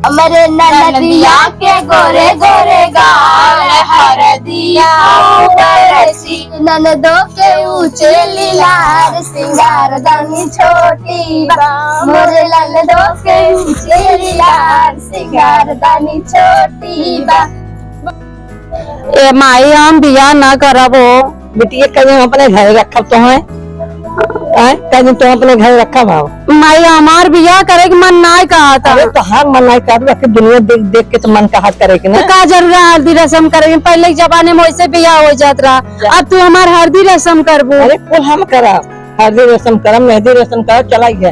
हमारे ननदिया के गोरे गोरे गाल हरदिया बरसी ननदो के ऊंचे लीलार सिंगार दानी छोटी बा मोरे ननदो के ऊंचे लीलार सिंगार दानी छोटी बा। ए माई हम बिया ना करबो बिटिया कहीं अपने घर रखब तो है कहीं तो अपने घर रखा भाव माई हमार बिया करे के मन ना कहा था। अरे तो हाँ मन नहीं कर दुनिया देख देख के तो मन का हाथ करे ना तो का जरूर हल्दी रस्म करेंगे पहले के जमाने में वैसे बिया हो जात रहा अब तू हमार हल्दी रस्म करबो। अरे कुल हम करा हल्दी रस्म करम मेहंदी रस्म कर चला गया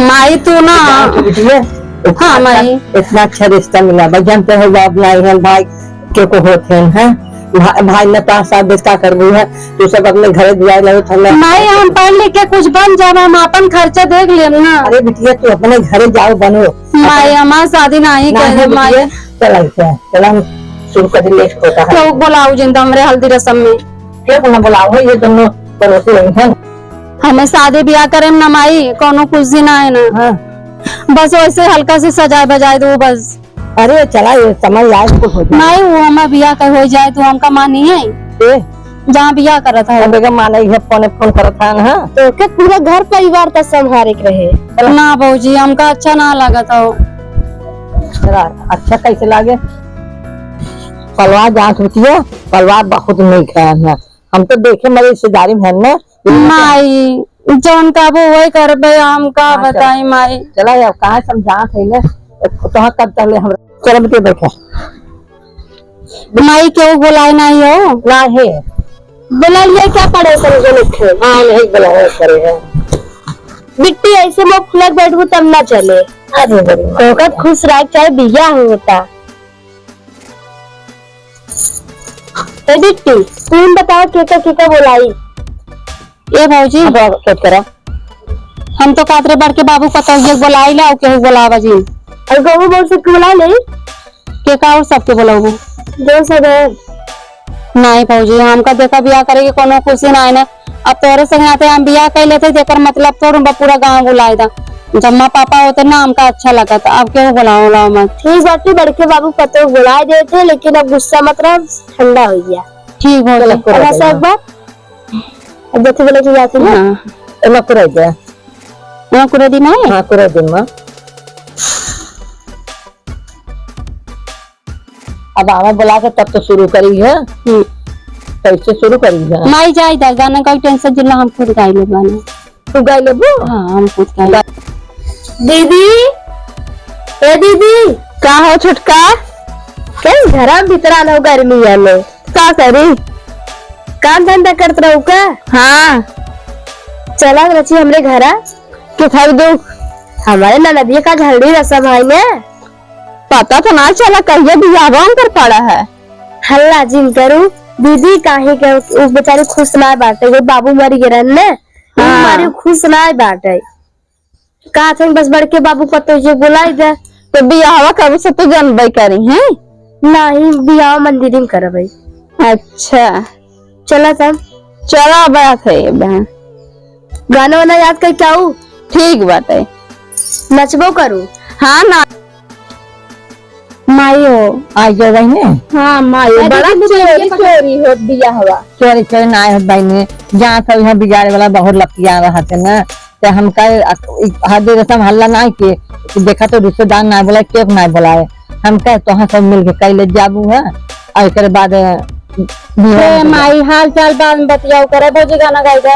माई तू ना बिटिया हाँ माई इतना अच्छा रिश्ता मिला भाई जानते हो बाप लाई है भाई के को होते हैं भाई ने पास साथ बेचता कर है तो सब अपने घर दिया लगे माई हम पढ़ लिख के कुछ बन जाए हम अपन खर्चा देख ले ना। अरे बिटिया तू अपने घर जाओ बनो माई हमार शादी नहीं करे माई चला चला हम शुरू कर लेट होता है क्यों बुलाओ जिंदा हमरे हल्दी रस्म में क्या बोला बुलाओ ये दोनों पड़ोसी है हमें शादी ब्याह करे ना माई कोनो कुछ दिन आए ना हाँ। बस वैसे हल्का से सजाए बजाए दो बस। अरे चला ये समय याद कुछ हो जाए नहीं वो हमारा बिया का हो जाए तो हमका माँ नहीं है जहाँ बिया करा था माना फोन करा था ना तो क्या पूरा घर परिवार का संभारे रहे ना बहूजी हमका अच्छा ना लगा था। अच्छा कैसे लागे पलवा जांच होती है पलवा बहुत नहीं खाया है हम तो देखे मेरे रिश्तेदारी में है ना माई जौन का वो वही कर हम का बताई माई चला यार कहाँ समझात है ना तो कब तक हम चल बेटे बैठे माई क्यों बुलाए नहीं हो ना है बुला लिया क्या पड़े समझो लिखे हाँ नहीं बुलाया करे है बिट्टी ऐसे में खुलक बैठू तब ना चले अरे खुश रह चाहे बिया होता बिट्टी तुम बताओ केका बुलाई ए भौजी क्या करा हम तो कातरे बढ़ के बाबू पता बुलाई ला केहू बुलावा जी और गहू बोल से बुला ले के का और सबके बुलाऊ जो सब है नहीं भौजी हमका देखा बियाह करेगी कोनो खुशी ना ना अब तोरे संग आते हम बियाह कर लेते जेकर मतलब तोड़ पूरा गांव बुलाए था जम्मा पापा होते ना हमका अच्छा लगा था अब क्यों बुलाओ मत ठीक बात बड़के बाबू पतो बुला देते लेकिन अब गुस्सा मत रहो ठंडा हो गया ठीक हो गया एक बार अब देखो बोले की जाती है ना कुरा दे ना कुरा दी नहीं हां कुरा दिन में अब आवा बुला के तब तो शुरू करी है कैसे शुरू करी है माई जाए दा गाना का टेंशन जिला हम खुद गाई ले गाना तू गाई लेबो हां हम खुद गाई दीदी ए दीदी का हो छुटका कैसे घर भीतर आना गर्मी है में का करी काम धंधा करत रहू का हाँ चला रची हमरे घरा के खाई दो हमारे ननदिया का झलड़ी रसम है ने पता तो ना चला कहिए बियाह कर पड़ा है हल्ला जिन करू दीदी काहे के उस बेचारे खुश ना बाटे वो बाबू मर गए ने हमारे खुश ना बाटे का थे बस बड़ के बाबू पतो जे बुलाई दे तो बियाह कब से तो जनबई करी है नहीं बियाह मंदिर में करबई। अच्छा चला तब चला बात है बहन गाना वाना याद कर क्या ठीक बात है नचबो करू हाँ ना मायो आ जा रही ने हाँ मायो बड़ा चोरी हो दिया हुआ चोरी ना है भाई ने जहाँ सब यहाँ बिगाड़े वाला बहुत लपिया रहा थे ना तो हम कहे हल्दी रस्म हल्ला ना के देखा तो रिश्तेदार ना बुलाए केक ना बुलाए हम कहे तो सब मिल के कई ले जाबू है और एक बाद माई हाल चाल बाद में बतियाओ करे भौजी गाना गाएगा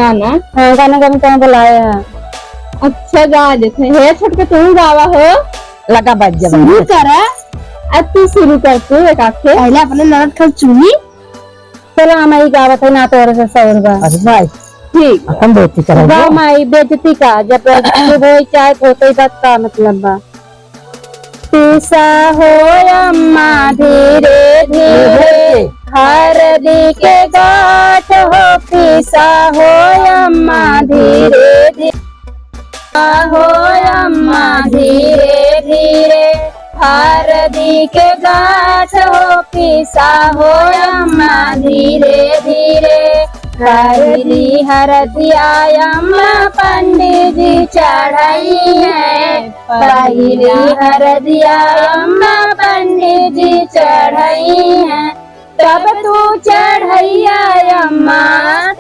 गाना हाँ गाना गाने कहाँ बुलाए हैं अच्छा गा देते है छटके तुम गावा हो लगा बात जब शुरू करा अब तू शुरू कर तू एक आखे पहले अपने ननद खल चुनी चलो हम ही गावत है ना तोरे से सौर बा अरे भाई ठीक हम बेइज्जती करेंगे गाँव माई बेइज्जती का जब हो चाहे होते बात का मतलब बा पीसा हो अम्मा धीरे धीरे हरदी के गाठ हो पीसा हो अम्मा धीरे धीरे हो अम्मा धीरे धीरे हरदी के गाठ हो पीसा हो अम्मा धीरे धीरे हरदी हरदिया अम्मा पंडित जी जी चढ़ाई है, पहली हरदिया अम्मा पंडित जी चढ़ाई है। तब तू चढ़ैया अम्मा,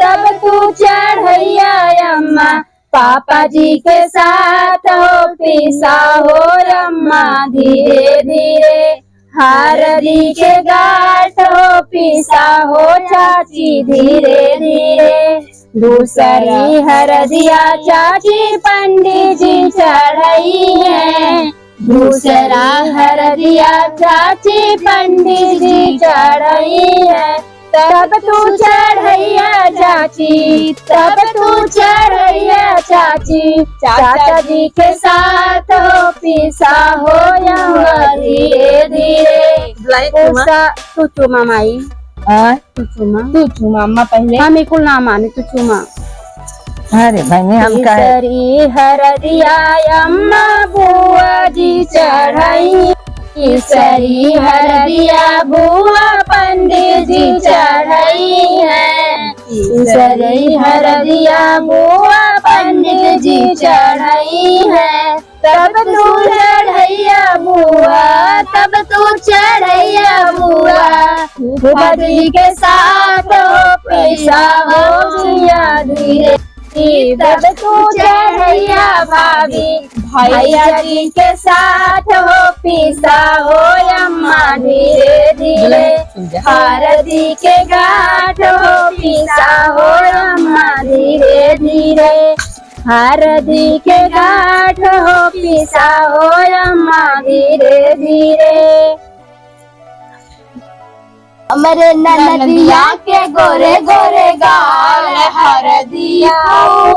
तब तू चढ़ैया अम्मा, पापा जी के साथ हो पिसा हो अम्मा, धीरे धीरे हरदी के गाठ हो पिसा हो चाची, धीरे धीरे। दूसरी हरदिया चाची पंडित जी चढ़ाई है, दूसरा हरदिया चाची पंडित जी चढ़ाई है। तब तू चढ़ैया चाची, तब तू चढ़ैया चाची, चाचा जी के साथ हो पिसा हो यहाँ, धीरे धीरे। तू चुमा माई, तू चुमा अम्मा पहले, हम बिल्कुल ना माने, तू चुमा। अरे बहनी हम का तीसरी हरदिया अम्मा बुआ जी चढ़ाई, तीसरी हरदिया बुआ पंडित जी चढ़ाई है, तीसरी हरदिया बुआ पंडित जी चढ़ाई है। तब तू चढ़ैया बुआ, तब तू चढ़ैया बुआ, बुआ जी के साथ हो पिसा हो जिया, धीरे। तब तू चढ़ैया भाभी, भैया जी के साथ हो पिसा हो अम्मा, धीरे धीरे। हरदी के गाठ हो पिसा हो अम्मा, धीरे धीरे। हरदी के गाठ हो पिसा हो अम्मा, धीरे धीरे। हमरे ननदिया के गोरे गोरे गाल, हरदिया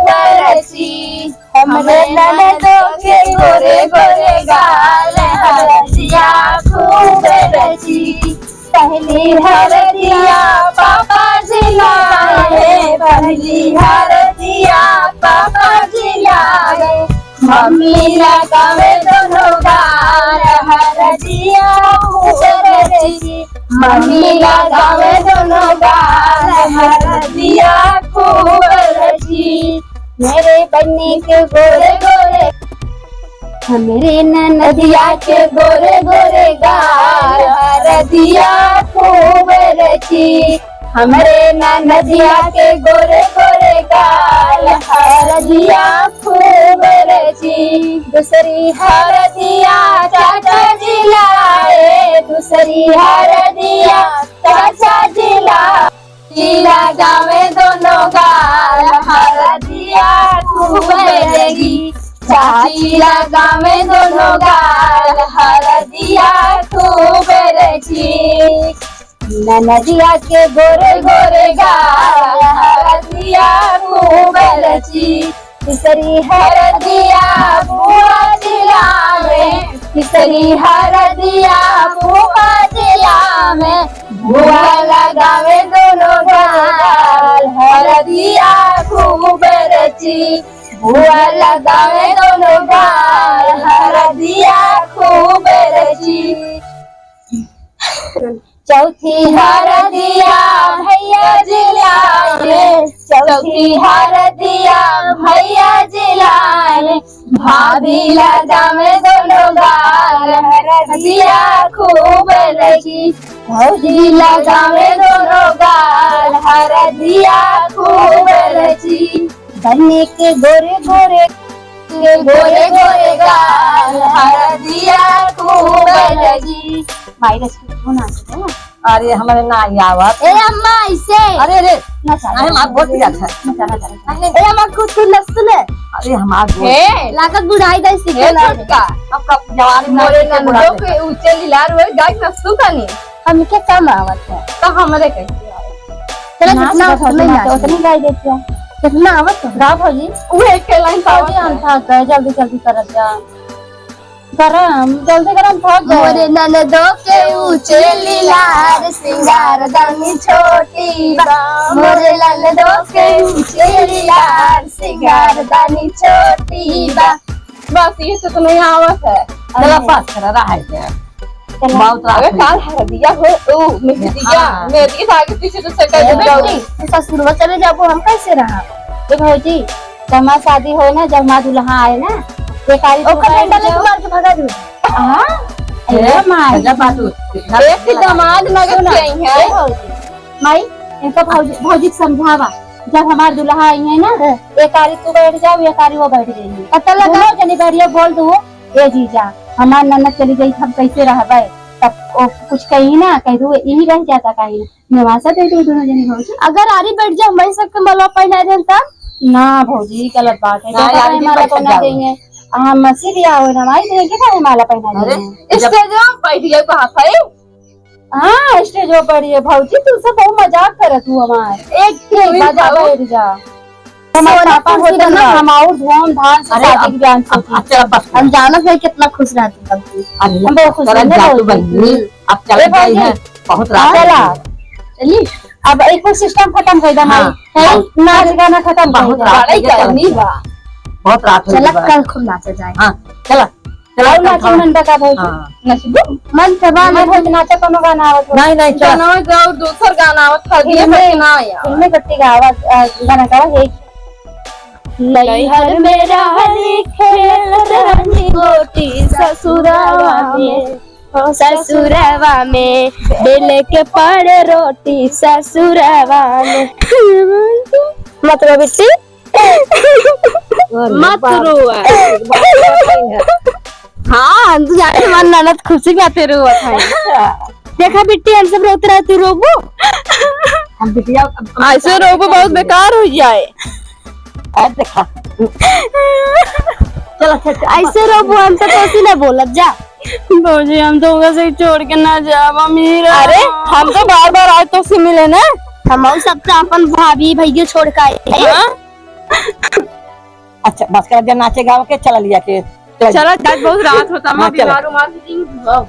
बरसी। हमरे ननदों के गोरे गोरे गाल, हरदिया खूब रची। पहली हरदिया पापा जी लाए, पहली हरदिया पापा जी लाए। मम्मी लगावे दोनों गाल, हरदिया खूब रची। मम्मी लगावे दोनों गाल, हरदिया खूब रची। मेरे बन्नी के गोरे गोरे, मेरे ननदिया के गोरे गोरे गाल, हरदिया खूब रची। हमरे ननदिया के गोरे गोरे गाल, हरदिया खूब रची। दूसरी हरदिया चाचा जी लाए, दूसरी हरदिया चाचा जी लाए। लगावे दोनों गाल, हरदिया खूब लगी। चाची लगावे दोनों गाल, हरदिया खूब रची। ननदिया के गोरे गोरे गाल, हरदिया खूब रची। तीसरी हरदिया बुआ जिलावे, तीसरी हरदिया बुआ जिलावे। बुआ लगावे दोनों गाल, हरदिया खूब रची। बुआ लगावे दोनों गाल, हरदिया खूब रची। चौथी हरदिया भैया जिलाए, चौथी हरदिया भैया जिलाए। भाभी लगावे दोनों गाल, हरदिया खूब लगी। भौजी लगावे दोनों गाल, हरदिया खूब लगी। बन्नी के गोरे गोरे, गोरे गोरे गाल, हरदिया खूब लगी। वायरस होना चाहिए। अरे हमारे ना आवत। ए अम्मा ऐसे, अरे रे ना चला, हम आप बहुत जाता ना ए अम्मा कुछ लसन है। अरे हमार ए लागत बुढ़ाई दई सीखे ना छोटका आपका जवानी मोरे नंदो के ऊंचे लिलार हुए गाय नसू कानी हमके कम आवत है। तो हमरे कैसे आवे? चलो जितना उतनी गाय देती है, कितना आवत है गा भौजी। वो एक के लाइन पावत भौजी हम थक गए, जल्दी जल्दी कर जा, गरम जल्दी गरम थक गए। मोरे ननदों के ऊंचे लीलार, सिंगार दानी छोटी बा। मोरे ननदों के ऊंचे लीलार, सिंगार दानी छोटी बा। बस ये तो नहीं आवत है। चला पास कर रहा है बहुत अगर रात काल हर दिया हो ओ मेहदिया हाँ। मेहदी के आगे पीछे तो से कर जाऊंगी। ससुरवा चले जाबो हम कैसे रहा। तो भौजी जब हमारी शादी हो ना, जब हमारा दुल्हा आए ना, बेकारी ओकर डंडा लेके मार के भगा दूं। एक दामाद नगद के आई है माई इनका भौजी को समझावा। जब हमारे दुल्हा आई है ना, एक कारी तू बैठ जा, एक कारी वो बैठ गई है। पता लगा जनी बैठिए बोल दो ए जीजा हमार ननद चली गई, हम कैसे रहबे। तब वो कुछ कही ना, कह दू यही रह जाता कहीं निवासा दे दो दोनों जनी भौजी। अगर आरी बैठ जा मैं सबके मलवा पहना दे तब ना भौजी गलत बात है। ना, यार, हमारा बैठ पहना जाओ। देंगे हम मसीह दिया हो ना माई देंगे का माला पहना देंगे। स्टेज में बैठ गए कहाँ पे हाँ स्टेज वो पड़ी है भौजी, तू सब बहुत मजाक करत हूँ हमारे एक बाजा बैठ जा। हमारे पापा होते ना, हम और धूमधाम से शादी की बयान सोची। हम जाना फिर कितना खुश रहते तब तू। हम बहुत खुश हैं ना भौजी। अब चल गई है बहुत रात चला हो गई। चलिए अब एक सिस्टम खत्म कर दे माई, है नाच गाना खत्म बहुत कर रात दे। हो गई, नहीं बा बहुत रात हो चला गई। कल खूब नाचा जाए। हाँ चला और नाचे मंडा का भौजी हाँ। नचबो मन सभा मैं भौजी नाचे कोनो गाना आवत हो। नहीं नहीं चला गाना गाओ दूसर गाना आवत खरीदे में ना आया फिल्मी गट्टी का आवाज गाना का है नैहर में रहली खेलत रहनी गोटी ससुरवा में, ससुरवा में बेले के पड़े रोटी ससुरवा में। मत रो बिट्टी मत रो। हाँ तू जाके मन ननद खुशी गाते रो था। देखा बिट्टी हम सब रोते रहती रोबो। हम बिटिया ऐसे रोबो बहुत बेकार हो जाए। देखा चला ऐसे रोबो हम तो कोसी ना बोलत जा। भौजी हम तो उनका से छोड़ के ना जावा मीरा। अरे हम तो बार बार आज तो से मिले ना। हम सब तो अपन भाभी भैया छोड़ के आए। अच्छा बस कर नाचे गाँव के चला लिया के चला बहुत रात होता हाँ, चलो। मार